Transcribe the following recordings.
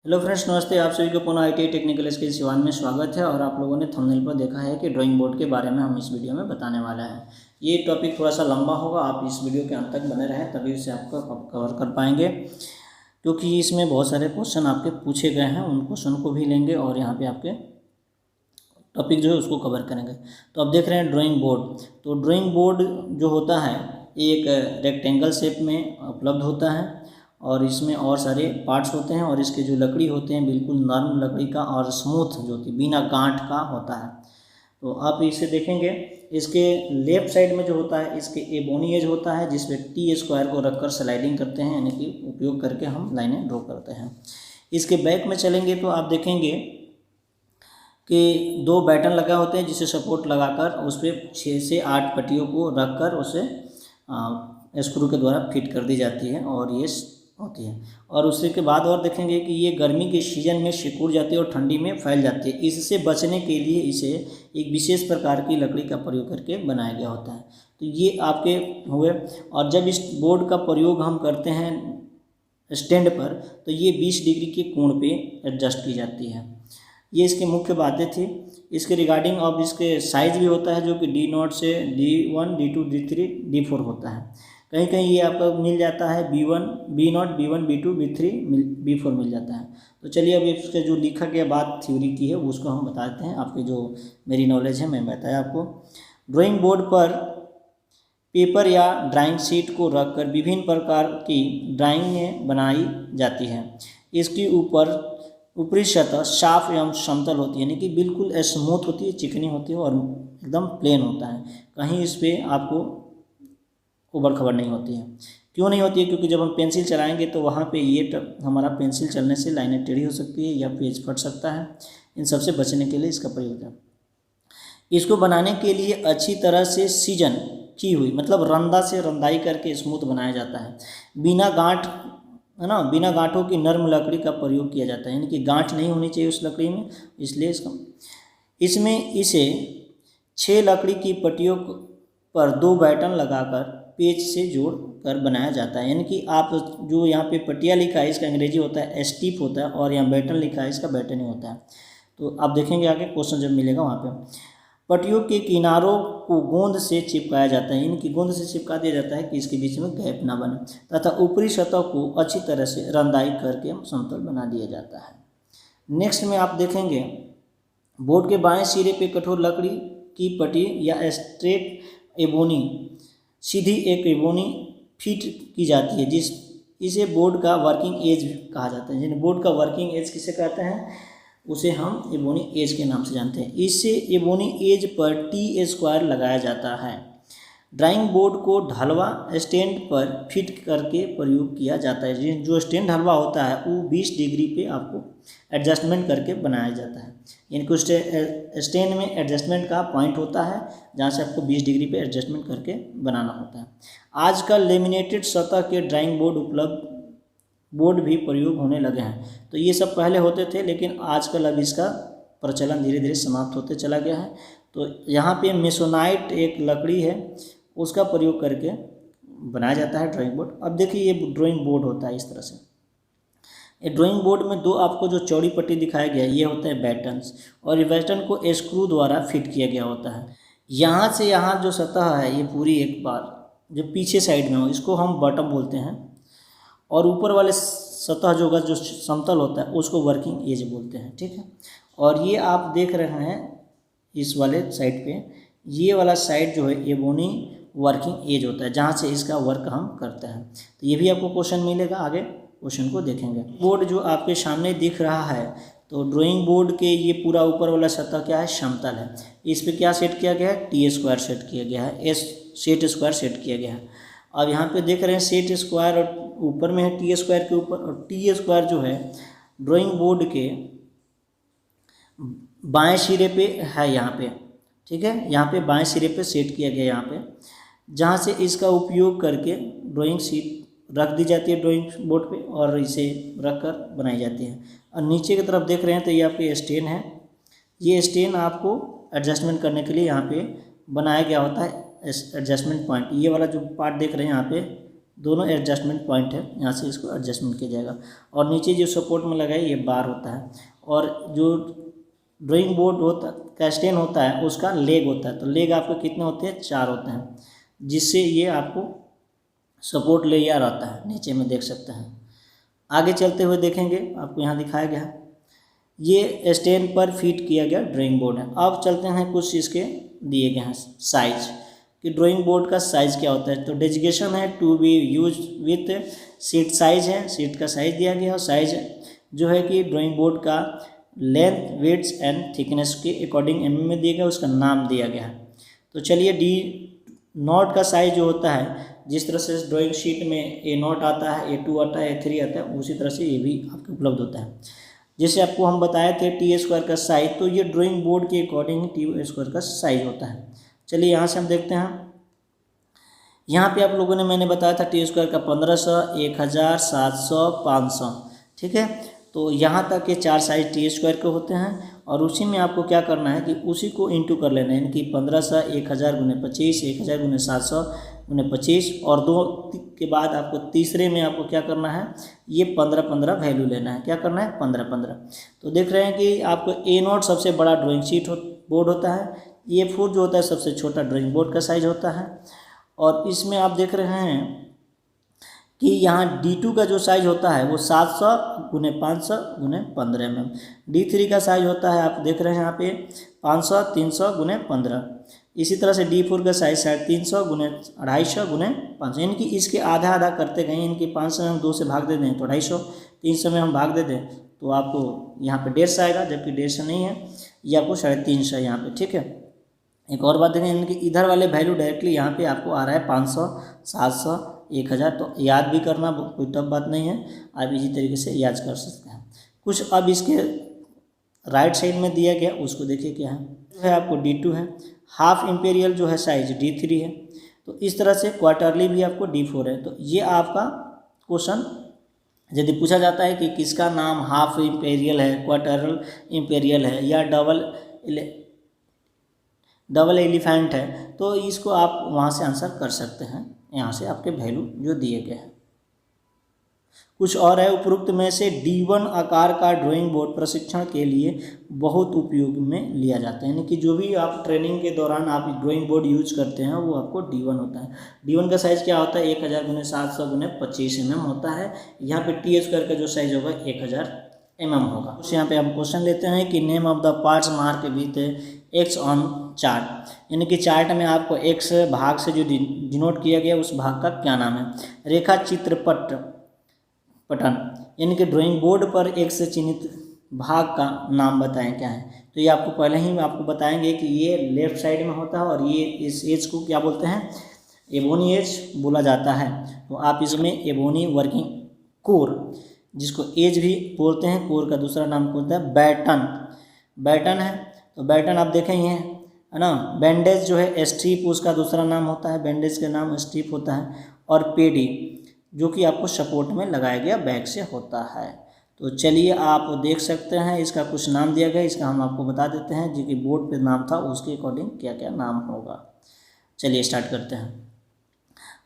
Hello friends, नमस्ते। आप सभी को पुनः ITI टेक्निकल स्किल सिवान में स्वागत है। और आप लोगों ने थंबनेल पर देखा है कि ड्राइंग बोर्ड के बारे में हम इस वीडियो में बताने वाला है। ये टॉपिक थोड़ा सा लंबा होगा, आप इस वीडियो के अंत तक बने रहें तभी उसे आपको कवर कर पाएंगे, क्योंकि इसमें बहुत सारे क्वेश्चन आपके पूछे गए हैं। उन क्वेश्चन को भी लेंगे और यहाँ पर आपके टॉपिक जो है उसको कवर करेंगे। तो अब देख रहे हैं ड्राइंग बोर्ड। तो ड्राइंग बोर्ड जो होता है एक रेक्टेंगल शेप में उपलब्ध होता है और इसमें और सारे पार्ट्स होते हैं और इसके जो लकड़ी होते हैं बिल्कुल नरम लकड़ी का और स्मूथ जो कि बिना गांठ का होता है। तो आप इसे देखेंगे, इसके लेफ्ट साइड में जो होता है इसके एबोनी एज होता है जिसमें टी स्क्वायर को रखकर स्लाइडिंग करते हैं, यानी कि उपयोग करके हम लाइनें ड्रॉ करते हैं। इसके बैक में चलेंगे तो आप देखेंगे कि दो बैटन लगा होते हैं जिसे सपोर्ट लगाकर उस पर 6 से 8 पट्टियों को रखकर उसे स्क्रू के द्वारा फिट कर दी जाती है और ये होती है। और उसके के बाद और देखेंगे कि ये गर्मी के सीजन में सिकुड़ जाती है और ठंडी में फैल जाती है। इससे बचने के लिए इसे एक विशेष प्रकार की लकड़ी का प्रयोग करके बनाया गया होता है। तो ये आपके हुए। और जब इस बोर्ड का प्रयोग हम करते हैं स्टैंड पर तो ये 20 डिग्री के कोण पे एडजस्ट की जाती है। ये इसकी मुख्य बातें थी। इसके रिगार्डिंग अब इसके साइज़ भी होता है जो कि D0 से D1, D2, D3, D4 होता है। कहीं कहीं ये आपका मिल जाता है B1, B0, B1, B2, B3, B4 मिल जाता है। तो चलिए अब इसका जो लिखा गया बात थ्योरी की है उसको हम बताते हैं। आपके जो मेरी नॉलेज है मैं बताया आपको। ड्राइंग बोर्ड पर पेपर या ड्राइंग शीट को रखकर विभिन्न प्रकार की ड्राइंगें बनाई जाती हैं। इसके ऊपरी सतह साफ एवं समतल होती है, यानी कि बिल्कुल स्मूथ होती है, चिकनी होती है और एकदम प्लेन होता है। कहीं इस पर आपको उबड़ खबड़ नहीं होती है। क्यों नहीं होती है? क्योंकि जब हम पेंसिल चलाएंगे तो वहाँ पे ये हमारा पेंसिल चलने से लाइनें टेढ़ी हो सकती है या पेज फट सकता है। इन सब से बचने के लिए इसका प्रयोग है। इसको बनाने के लिए अच्छी तरह से सीजन की हुई, मतलब रंदा से रंदाई करके स्मूथ बनाया जाता है। बिना गांठ, है ना, बिना गांठों की नर्म लकड़ी का प्रयोग किया जाता है, यानी कि गांठ नहीं होनी चाहिए उस लकड़ी में, इसलिए इसमें इसे 6 लकड़ी की पट्टियों पर 2 बैटन लगाकर पेज से जोड़ कर बनाया जाता है। यानी कि आप जो यहाँ पे पट्टियाँ लिखा है इसका अंग्रेजी होता है स्टीप होता है और यहाँ बैटन लिखा है इसका बैटन ही होता है। तो आप देखेंगे आगे क्वेश्चन जब मिलेगा वहाँ पे पट्टियों के किनारों को गोंद से चिपकाया जाता है, यानी कि गोंद से चिपका दिया जाता है कि इसके बीच में गैप ना बने, तथा ऊपरी सतह को अच्छी तरह से रंदाई करके समतल बना दिया जाता है। नेक्स्ट में आप देखेंगे बोर्ड के बाएं सिरे पे कठोर लकड़ी की पट्टी या स्ट्रेट एबोनी, सीधी एक एबोनी फिट की जाती है इसे बोर्ड का वर्किंग एज कहा जाता है। यानी बोर्ड का वर्किंग एज किसे कहते हैं? उसे हम एबोनी एज के नाम से जानते हैं। इससे एबोनी एज पर टी स्क्वायर लगाया जाता है। ड्राइंग बोर्ड को ढलवा स्टैंड पर फिट करके प्रयोग किया जाता है। जो स्टैंड ढलवा होता है वो 20 डिग्री पे आपको एडजस्टमेंट करके बनाया जाता है, यानी कि स्टैंड में एडजस्टमेंट का पॉइंट होता है जहाँ से आपको 20 डिग्री पे एडजस्टमेंट करके बनाना होता है। आजकल लेमिनेटेड सतह के ड्राइंग बोर्ड उपलब्ध बोर्ड भी प्रयोग होने लगे हैं। तो ये सब पहले होते थे लेकिन आजकल अब इसका प्रचलन धीरे धीरे समाप्त होते चला गया है। तो यहाँ पे मेसोनाइट एक लकड़ी है उसका प्रयोग करके बनाया जाता है ड्राइंग बोर्ड। अब देखिए ये ड्राइंग बोर्ड होता है इस तरह से। ये ड्राइंग बोर्ड में 2 आपको जो चौड़ी पट्टी दिखाया गया है ये होता है बैटन्स और ये बैटन को स्क्रू द्वारा फिट किया गया होता है। यहाँ से यहाँ जो सतह है ये पूरी एक बार जो पीछे साइड में हो इसको हम बॉटम बोलते हैं और ऊपर वाले सतह जो होगा जो समतल होता है उसको वर्किंग एज बोलते हैं। ठीक है, और ये आप देख रहे हैं इस वाले साइड पे ये वाला साइड जो है एबोनी वर्किंग एज होता है जहाँ से इसका वर्क हम करते हैं। तो ये भी आपको क्वेश्चन मिलेगा, आगे क्वेश्चन को देखेंगे। बोर्ड जो आपके सामने दिख रहा है तो ड्राइंग बोर्ड के ये पूरा ऊपर वाला सतह क्या है? समतल है। इस पर क्या सेट किया गया है? टी स्क्वायर सेट किया गया है, सेट स्क्वायर सेट किया गया है। अब यहाँ पे देख रहे हैं सेट स्क्वायर और ऊपर में है टी स्क्वायर के ऊपर, और टी स्क्वायर जो है ड्राइंग बोर्ड के बाएं सिरे पे है यहाँ पे। ठीक है, यहाँ पे बाएं सिरे पे सेट किया गया यहाँ पे, जहाँ से इसका उपयोग करके ड्राइंग शीट रख दी जाती है ड्राइंग बोर्ड पे और इसे रख कर बनाई जाती है। और नीचे की तरफ देख रहे हैं तो ये आपके स्टैंड है। ये स्टैंड आपको एडजस्टमेंट करने के लिए यहाँ पे बनाया गया होता है एडजस्टमेंट पॉइंट। ये वाला जो पार्ट देख रहे हैं यहाँ पे दोनों एडजस्टमेंट पॉइंट है, यहाँ से इसको एडजस्टमेंट किया जाएगा। और नीचे जो सपोर्ट में लगा है ये बार होता है, और जो ड्राइंग बोर्ड होता का स्टैंड होता है उसका लेग होता है। तो लेग आपके कितने होते हैं, 4 होते हैं, जिससे ये आपको सपोर्ट लेयर आता है, नीचे में देख सकते हैं। आगे चलते हुए देखेंगे, आपको यहाँ दिखाया गया है ये स्टैंड पर फिट किया गया ड्राइंग बोर्ड है। अब चलते हैं कुछ इसके दिए गए हैं साइज कि ड्राइंग बोर्ड का साइज़ क्या होता है। तो डेजिग्नेशन है to be use with sheet size है, सीट का साइज दिया गया, और साइज जो है कि ड्राइंग बोर्ड का लेंथ विड्थ एंड थिकनेस के अकॉर्डिंग mm में दिया गया, उसका नाम दिया गया है। तो चलिए डी नोट का साइज जो होता है, जिस तरह से ड्राइंग शीट में A0 आता है, A2 आता है, A3 आता है, उसी तरह से ये भी आपको उपलब्ध होता है। जैसे आपको हम बताए थे T² का साइज, तो ये ड्राइंग बोर्ड के अकॉर्डिंग T² का साइज होता है। चलिए यहाँ से हम देखते हैं, यहाँ पे आप लोगों ने मैंने बताया था T² का 1500, 1000, 700, 500, ठीक है। तो यहाँ तक के 4 साइज T² के होते हैं, और उसी में आपको क्या करना है कि उसी को इंटू कर लेना है, यानी कि 1500 1000 गुने 25, 1000 गुने 700 गुने 25, और 2 के बाद आपको तीसरे में आपको क्या करना है, ये 15-15 वैल्यू लेना है। क्या करना है, 15-15। तो देख रहे हैं कि आपको A0 सबसे बड़ा ड्राइंग शीट बोर्ड होता है, A4 जो होता है सबसे छोटा ड्राइंग बोर्ड का साइज होता है, और इसमें आप देख रहे हैं कि यहाँ D2 का जो साइज होता है वो 700 गुने 500 गुने 15 mm। D3 का साइज होता है, आप देख रहे हैं यहाँ पे 500 300 गुने 15। इसी तरह से D4 का साइज 350 गुने 250 गुने 500, यानी कि इसके आधा आधा करते गए, इनकी 500 में हम 2 से भाग दे दें तो 250, 300 में हम भाग दे दें तो आपको यहाँ पे 150 आएगा, जबकि 150 नहीं है, ये आपको 350 यहाँ पे, ठीक है। एक और बात देखें, इनके इधर वाले वैल्यू डायरेक्टली यहाँ पे आपको आ रहा है 500, 700, 1000, तो याद भी करना कोई टफ बात नहीं है, आप इसी तरीके से याद कर सकते हैं कुछ। अब इसके राइट साइड में दिया गया उसको देखिए क्या है, जो है आपको D2 है, हाफ इम्पेरियल जो है साइज D3 है, तो इस तरह से क्वार्टरली भी आपको D4 है। तो ये आपका क्वेश्चन यदि पूछा जाता है कि किसका नाम हाफ इम्पेरियल है, क्वार्टरल इम्पेरियल है, या डबल एलिफेंट है, तो इसको आप वहाँ से आंसर कर सकते हैं, यहाँ से आपके वैल्यू जो दिए गए हैं। कुछ और है, उपरोक्त में से D1 आकार का ड्राइंग बोर्ड प्रशिक्षण के लिए बहुत उपयोग में लिया जाता है, यानी कि जो भी आप ट्रेनिंग के दौरान आप ड्राइंग बोर्ड यूज करते हैं वो आपको D1 होता है। D1 का साइज़ क्या होता है, 1000 गुने 700 गुने 25 mm होता है। यहाँ पे T² का जो साइज होगा 1000 mm होगा। उस यहाँ पे हम क्वेश्चन लेते हैं कि name of the parts mark with x on chart, यानी कि चार्ट में आपको एक्स भाग से जो डिनोट किया गया उस भाग का क्या नाम है। रेखा पटन, यानी कि ड्राइंग बोर्ड पर एक्स से चिन्हित भाग का नाम बताएं क्या है। तो ये आपको पहले ही आपको बताएंगे कि ये लेफ्ट साइड में होता है, और ये इस एज को क्या बोलते हैं, एबोनी एज बोला जाता है। तो आप इसमें एबोनी वर्किंग कोर, जिसको एज भी बोलते हैं, कोर का दूसरा नाम होता है बैटन है। तो बैटन आप देखें ही है ना। बैंडेज जो है स्ट्रिप, उसका दूसरा नाम होता है, बैंडेज का नाम स्ट्रिप होता है। और पेडी जो कि आपको सपोर्ट में लगाया गया बैग से होता है। तो चलिए आप देख सकते हैं, इसका कुछ नाम दिया गया, इसका हम आपको बता देते हैं, जो कि बोर्ड पे नाम था उसके अकॉर्डिंग क्या क्या नाम होगा। चलिए स्टार्ट करते हैं।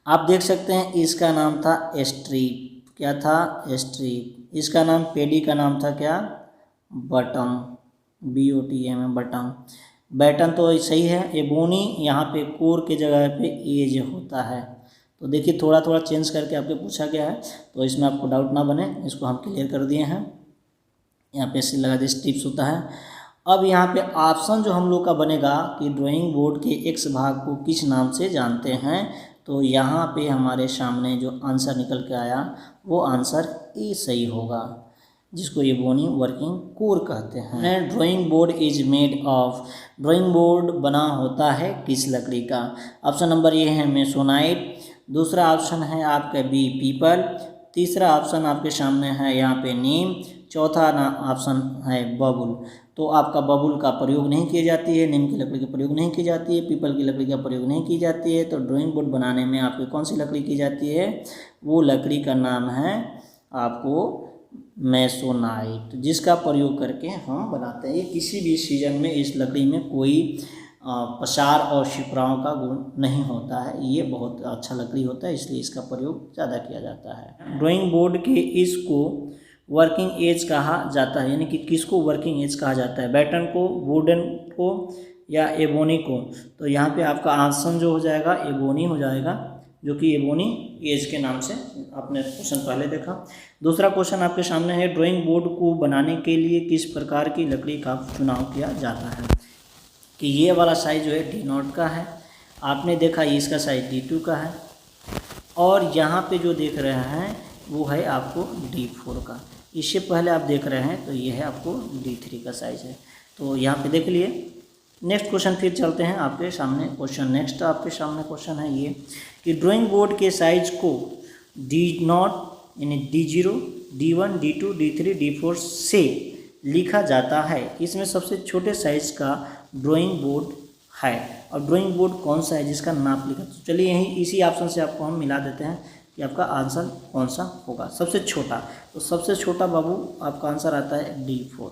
आप देख सकते हैं इसका नाम था स्ट्रिप, क्या था, स्ट्रिप। इसका नाम पेडी का नाम था क्या, बटम, BOTM, बटम। बैटन तो सही है। एबोनी यहाँ पे कोर के जगह पे एज होता है। तो देखिए थोड़ा थोड़ा चेंज करके आपके पूछा गया है, तो इसमें आपको डाउट ना बने, इसको हम क्लियर कर दिए हैं। यहाँ पे ऐसे लगा दिए स्ट्रिप्स होता है। अब यहाँ पे ऑप्शन जो हम लोग का बनेगा कि ड्राइंग बोर्ड के एक्स भाग को किस नाम से जानते हैं, तो यहाँ पे हमारे सामने जो आंसर निकल के आया वो आंसर ए सही होगा, जिसको एबोनी वर्किंग कोर कहते हैं। Drawing board is made of, drawing board बना होता है किस लकड़ी का। ऑप्शन नंबर ए है मेसोनाइट, दूसरा ऑप्शन है आपका बी पीपल, तीसरा ऑप्शन आपके सामने है यहाँ पे नीम, चौथा ऑप्शन है बबुल। तो आपका बबुल का प्रयोग नहीं की जाती है, नीम की लकड़ी का प्रयोग नहीं की जाती है, पीपल की लकड़ी का प्रयोग नहीं की जाती है। तो ड्राइंग बोर्ड बनाने में आपकी कौन सी लकड़ी की जाती है, वो लकड़ी का नाम है आपको मेसोनाइट, जिसका प्रयोग करके हम बनाते हैं। ये किसी भी सीजन में इस लकड़ी में कोई पसार और शिप्राओं का गुण नहीं होता है। ये बहुत अच्छा लकड़ी होता है, इसलिए इसका प्रयोग ज़्यादा किया जाता है। ड्राइंग बोर्ड के इसको वर्किंग एज कहा जाता है, यानी कि किसको वर्किंग एज कहा जाता है, बैटन को, वुडन को या एबोनी को। तो यहाँ पे आपका आंसर जो हो जाएगा एबोनी हो जाएगा, जो कि एबोनी एज के नाम से आपने क्वेश्चन पहले देखा। दूसरा क्वेश्चन आपके सामने है, ड्राइंग बोर्ड को बनाने के लिए किस प्रकार की लकड़ी का चुनाव किया जाता है। कि ये वाला साइज जो है D0 का है, आपने देखा इसका साइज D2 का है, और यहाँ पे जो देख रहे हैं वो है आपको D4 का। इससे पहले आप देख रहे हैं तो ये है आपको D3 का साइज है। तो यहाँ पे देख लिए। नेक्स्ट क्वेश्चन फिर चलते हैं आपके सामने क्वेश्चन। नेक्स्ट आपके सामने क्वेश्चन है ये कि ड्राइंग बोर्ड के साइज को D0 यानी D0, D1, D2, D3, D4 से लिखा जाता है। इसमें सबसे छोटे साइज का ड्राइंग बोर्ड है, और ड्राइंग बोर्ड कौन सा है जिसका नाप लिखा। तो चलिए यहीं इसी ऑप्शन से आपको हम मिला देते हैं कि आपका आंसर कौन सा होगा सबसे छोटा। तो सबसे छोटा बाबू आपका आंसर आता है D4,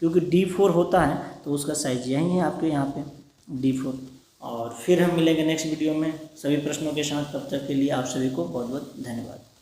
क्योंकि D4 होता है तो उसका साइज यही है आपके यहाँ पे D4। और फिर हम मिलेंगे नेक्स्ट वीडियो में सभी प्रश्नों के साथ। तब तक के लिए आप सभी को बहुत बहुत धन्यवाद।